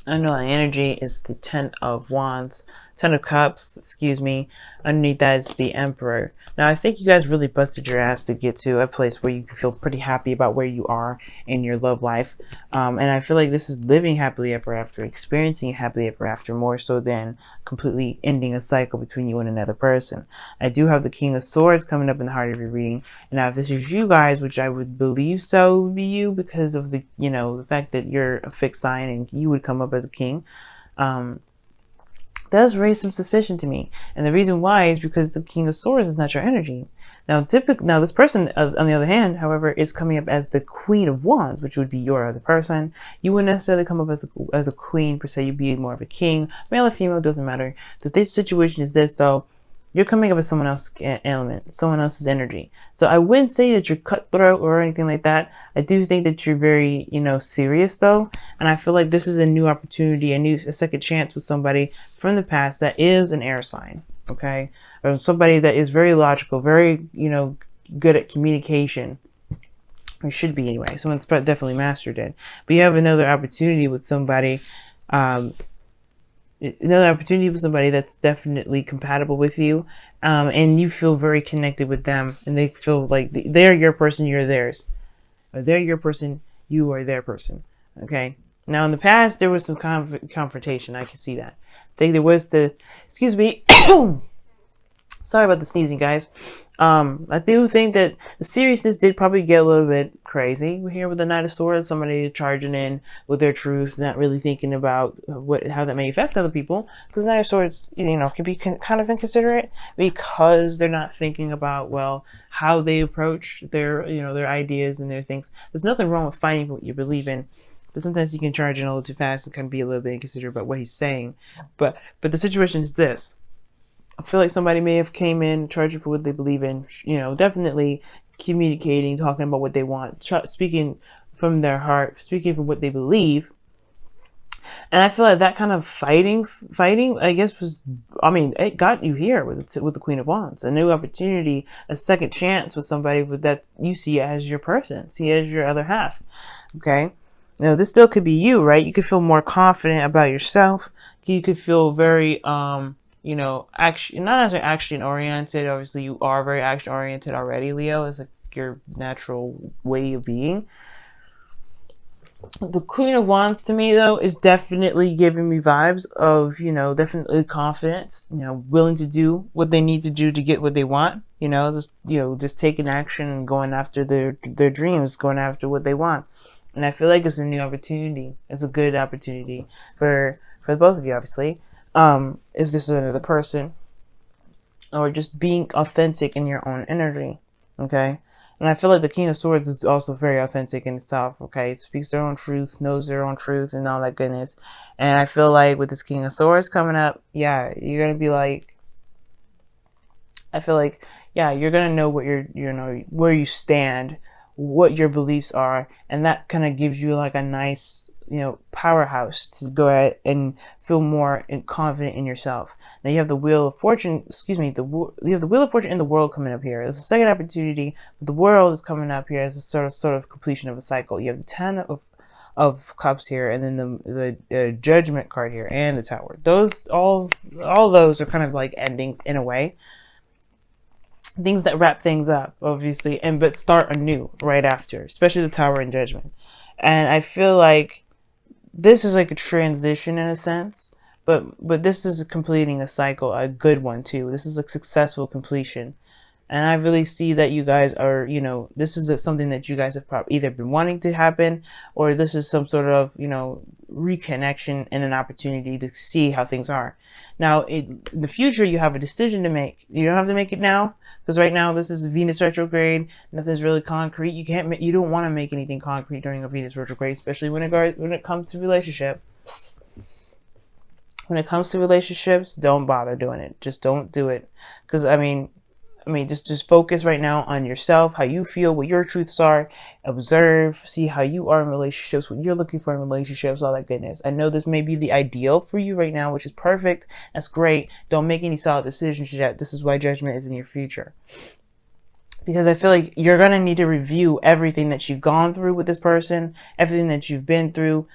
underlying energy is the Ten of Wands, Ten of Cups, excuse me. Underneath that is the Emperor. Now, I think you guys really busted your ass to get to a place where you can feel pretty happy about where you are in your love life. And I feel like this is living happily ever after, experiencing happily ever after, more so than completely ending a cycle between you and another person. I do have the King of Swords coming up in the heart of your reading. And now, if this is you guys, which I would believe so would be you because of the, the fact that you're a fixed sign and you would come up as a king, um, does raise some suspicion to me. And the reason why is because the King of Swords is not your energy. Now this person, on the other hand, however, is coming up as the Queen of Wands, which would be your other person. You wouldn't necessarily come up as a queen per se. You'd be more of a king, male or female, doesn't matter. This situation is this though. You're coming up with someone else's element, someone else's energy. So I wouldn't say that you're cutthroat or anything like that. I do think that you're very, serious though. And I feel like this is a new opportunity, a second chance with somebody from the past that is an air sign, okay? Or somebody that is very logical, very, good at communication. Or should be anyway. Someone's definitely mastered it. But you have another opportunity with somebody, that's definitely compatible with you, and you feel very connected with them, and they feel like they're your person, you're theirs, or they're your person, you are their person. Okay. Now in the past there was some confrontation. I can see that. I think there was excuse me. Sorry about the sneezing, guys. I do think that the seriousness did probably get a little bit crazy. We're here with the Knight of Swords, somebody charging in with their truth, not really thinking about how that may affect other people. Because Knight of Swords, can be kind of inconsiderate because they're not thinking about, well, how they approach their ideas and their things. There's nothing wrong with fighting for what you believe in. But sometimes you can charge in a little too fast and kind of be a little bit inconsiderate about what he's saying. But the situation is this. I feel like somebody may have came in charging for what they believe in, definitely communicating, talking about what they want, speaking from their heart, speaking from what they believe. And I feel like that kind of fighting, I guess it got you here with the Queen of Wands, a new opportunity, a second chance with somebody that you see as your person, see as your other half. Okay. Now this still could be you, right? You could feel more confident about yourself. You could feel very, action, not necessarily action oriented. Obviously, you are very action oriented already, Leo. It's like your natural way of being. The Queen of Wands to me, though, is definitely giving me vibes of, definitely confidence, willing to do what they need to do to get what they want, just taking action and going after their dreams, going after what they want. And I feel like it's a new opportunity. It's a good opportunity for both of you, obviously. If this is another person, or just being authentic in your own energy, okay? And I feel like the King of Swords is also very authentic in itself, okay? It speaks their own truth, knows their own truth, and all that goodness. And I feel like with this King of Swords coming up, yeah, you're gonna be like, I feel like, yeah, you're gonna know what where you stand, what your beliefs are, and that kind of gives you like a nice, powerhouse to go ahead and feel more confident in yourself. Now you have the Wheel of Fortune, you have the Wheel of Fortune and the World coming up here. It's a second opportunity, but the World is coming up here as a sort of completion of a cycle. You have the Ten of Cups here, and then the Judgment card here, and the Tower. Those all those are kind of like endings in a way. Things that wrap things up, obviously, but start anew right after, especially the Tower and Judgment. And I feel like this is like a transition in a sense, but this is completing a cycle, a good one too. This is a successful completion. And I really see that you guys are, this is something that you guys have probably either been wanting to happen, or this is some sort of, reconnection and an opportunity to see how things are. Now, in the future, you have a decision to make. You don't have to make it now, because right now this is Venus retrograde. Nothing's really concrete. You don't want to make anything concrete during a Venus retrograde, especially when it comes to relationships. When it comes to relationships, don't bother doing it. Just don't do it, because just focus right now on yourself, how you feel, what your truths are. Observe, see how you are in relationships, what you're looking for in relationships, all that goodness. I know this may be the ideal for you right now, which is perfect. That's great. Don't make any solid decisions yet. This is why Judgment is in your future. Because I feel like you're going to need to review everything that you've gone through with this person, everything that you've been through.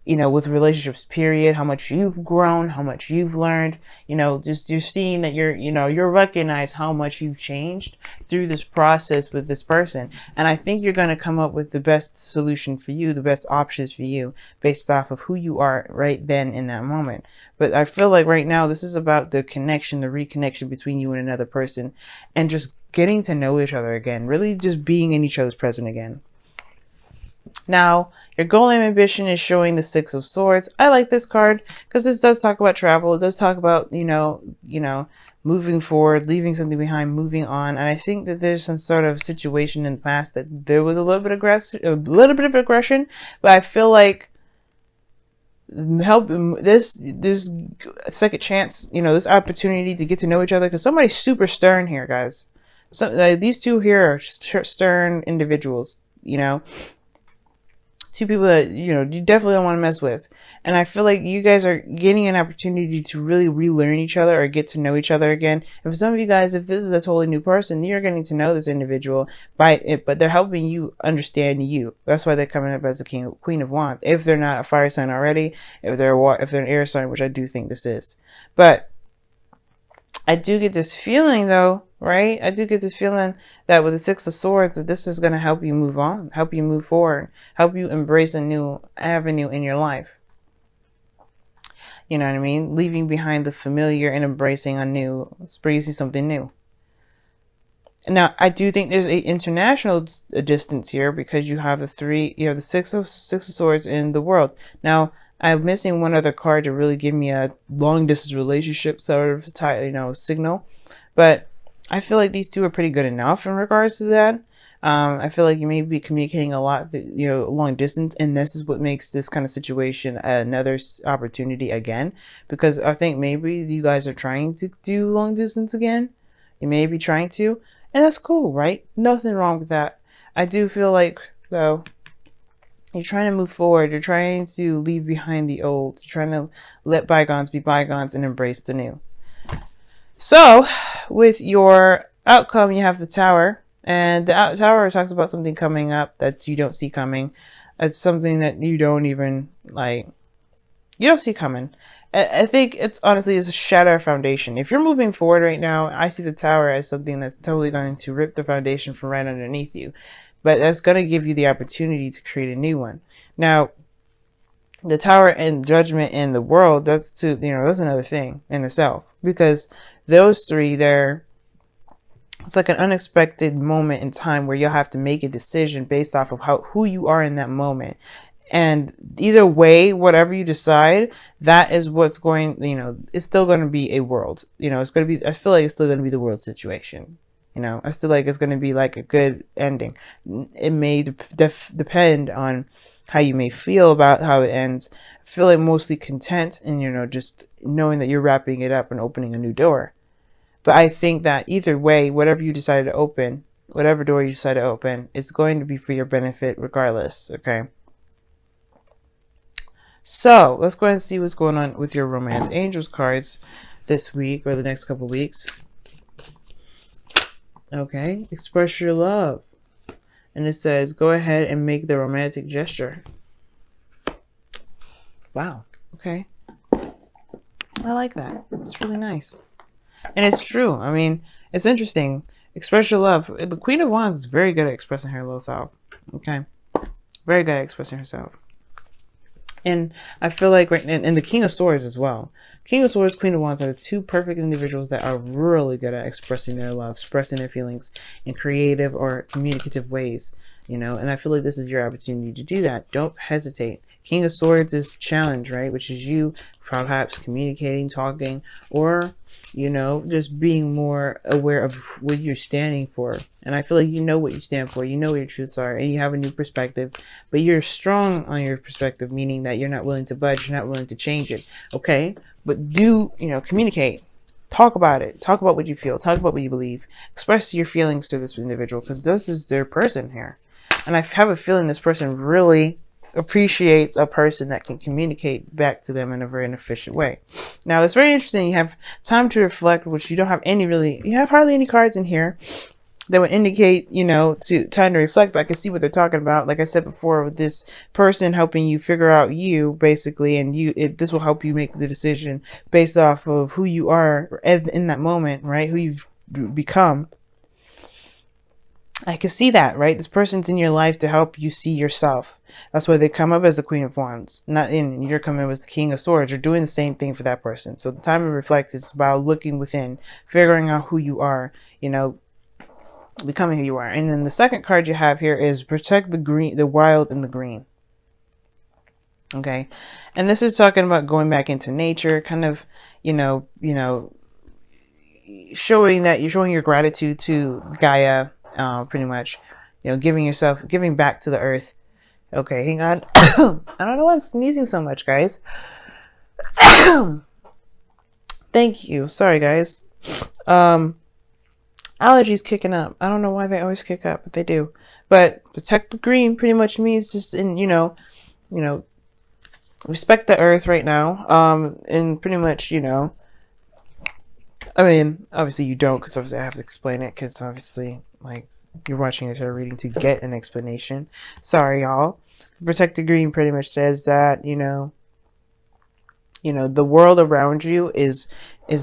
you know, with relationships, period, how much you've grown, how much you've learned, you know, just you're seeing that you're recognize how much you've changed through this process with this person. And I think you're going to come up with the best solution for you, the best options for you based off of who you are right then in that moment. But I feel like right now, this is about the connection, the reconnection between you and another person, and just getting to know each other again, really just being in each other's present again. Now, your goal and ambition is showing the Six of Swords. I like this card because this does talk about travel. It does talk about, moving forward, leaving something behind, moving on. And I think that there's some sort of situation in the past that there was a little bit of aggression, but I feel like this second chance, this opportunity to get to know each other, because somebody's super stern here, guys. So these two here are stern individuals, two people that you definitely don't want to mess with. And I feel like you guys are getting an opportunity to really relearn each other or get to know each other again. And for some of you guys, if this is a totally new person, you're getting to know this individual but they're helping you understand you. That's why they're coming up as the Queen of Wands. If they're not a fire sign already, if they're an air sign, which I do think this is. But I do get this feeling though, right? I do get this feeling that with the Six of Swords, that this is going to help you move on, help you move forward, help you embrace a new avenue in your life. You know what I mean? Leaving behind the familiar and embracing embracing something new. Now, I do think there's a international distance here because you have the Six of Swords in the world. Now, I'm missing one other card to really give me a long distance relationship sort of signal, but I feel like these two are pretty good enough in regards to that. I feel like you may be communicating a lot, long distance, and this is what makes this kind of situation another opportunity again, because I think maybe you guys are trying to do long distance again. You may be trying to, and that's cool, right? Nothing wrong with that. I do feel like, though, you're trying to move forward. You're trying to leave behind the old. You're trying to let bygones be bygones and embrace the new. So, with your outcome, you have the Tower. And the Tower talks about something coming up that you don't see coming. It's something that you don't even, you don't see coming. I think it's honestly a shatter foundation. If you're moving forward right now, I see the Tower as something that's totally going to rip the foundation from right underneath you. But that's going to give you the opportunity to create a new one. Now, the Tower and Judgment in the World, that's another thing in itself. Because those three, it's like an unexpected moment in time where you'll have to make a decision based off of who you are in that moment. And either way, whatever you decide, that is what's going, it's still going to be a world. It's going to be, I feel like it's still going to be the world situation. I still like it's going to be like a good ending. It may depend on how you may feel about how it ends. I feel like mostly content and, just knowing that you're wrapping it up and opening a new door. But I think that either way, whatever you decide to open, whatever door you decide to open, it's going to be for your benefit regardless, okay? So, let's go ahead and see what's going on with your Romance Angels cards this week or the next couple of weeks. Okay, express your love. And it says, go ahead and make the romantic gesture. Wow, okay. I like that. It's really nice. And it's true. I mean, it's interesting. Express your love. The Queen of Wands is very good at expressing her little self. Okay. Very good at expressing herself. And I feel like and the King of Swords as well. King of Swords, Queen of Wands are the two perfect individuals that are really good at expressing their love, expressing their feelings in creative or communicative ways, and I feel like this is your opportunity to do that. Don't hesitate. King of Swords is the challenge, right? Which is you perhaps communicating, talking, or, just being more aware of what you're standing for. And I feel like you know what you stand for. You know what your truths are, and you have a new perspective. But you're strong on your perspective, meaning that you're not willing to budge. You're not willing to change it. Okay? But communicate. Talk about it. Talk about what you feel. Talk about what you believe. Express your feelings to this individual, because this is their person here. And I have a feeling this person really appreciates a person that can communicate back to them in a very efficient way. Now, it's very interesting. You have time to reflect, which you don't have you have hardly any cards in here. that would indicate, you know, to time to reflect. But I can see what they're talking about. Like I said before, with this person helping you figure out you, basically, and this will help you make the decision based off of who you are in that moment, right? Who you've become. I can see that, right? This person's in your life to help you see yourself. That's why they come up as the Queen of Wands. Not in you're coming up as the King of Swords. You're doing the same thing for that person. So the time to reflect is about looking within, figuring out who you are, you know, becoming who you are. And then the second card you have here is protect the green, the wild and the green. Okay. And this is talking about going back into nature, kind of, showing that you're showing your gratitude to Gaia, pretty much, giving back to the earth. Okay, hang on. I don't know why I'm sneezing so much, guys. Thank you. Sorry, guys. Allergies kicking up. I don't know why they always kick up, but they do. But protect the green pretty much means just respect the earth right now. And pretty much, I mean, obviously you don't, because obviously I have to explain it, because obviously, like, you're watching this or reading to get an explanation. Sorry, y'all. Protect the green pretty much says that, the world around you is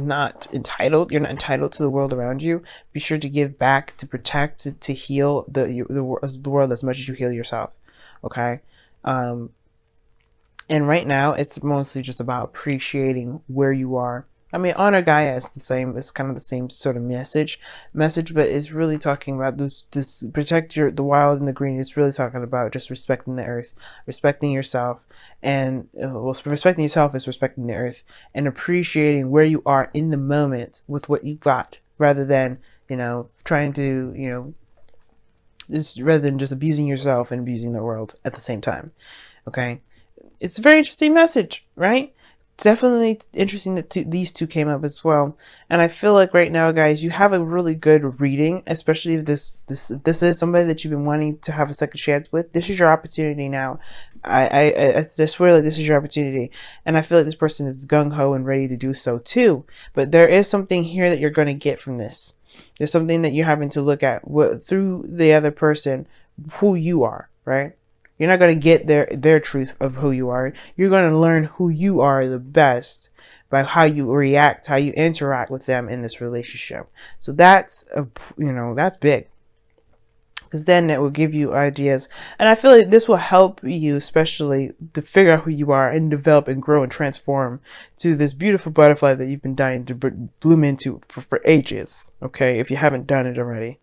not entitled. You're not entitled to the world around you. Be sure to give back, to protect, to heal the world as much as you heal yourself. Okay. And right now it's mostly just about appreciating where you are. I mean, honor Gaia is the same. It's kind of the same sort of message, but it's really talking about this protect the wild and the green. It's really talking about just respecting the earth, respecting yourself, and respecting yourself is respecting the earth and appreciating where you are in the moment with what you got, rather than trying to rather than just abusing yourself and abusing the world at the same time. Okay, it's a very interesting message, right? Definitely interesting that these two came up as well. And I feel like right now, guys, you have a really good reading, especially if this is somebody that you've been wanting to have a second chance with. This is your opportunity now. I just feel like this is your opportunity, and I feel like this person is gung-ho and ready to do so too. But there is something here that you're going to get from this. There's something that you're having to look at through the other person, who you are, right? You're not going to get their truth of who you are. You're going to learn who you are the best by how you react, how you interact with them in this relationship. So that's that's big, because then it will give you ideas. And I feel like this will help you, especially to figure out who you are and develop and grow and transform to this beautiful butterfly that you've been dying to bloom into for ages. Okay, if you haven't done it already.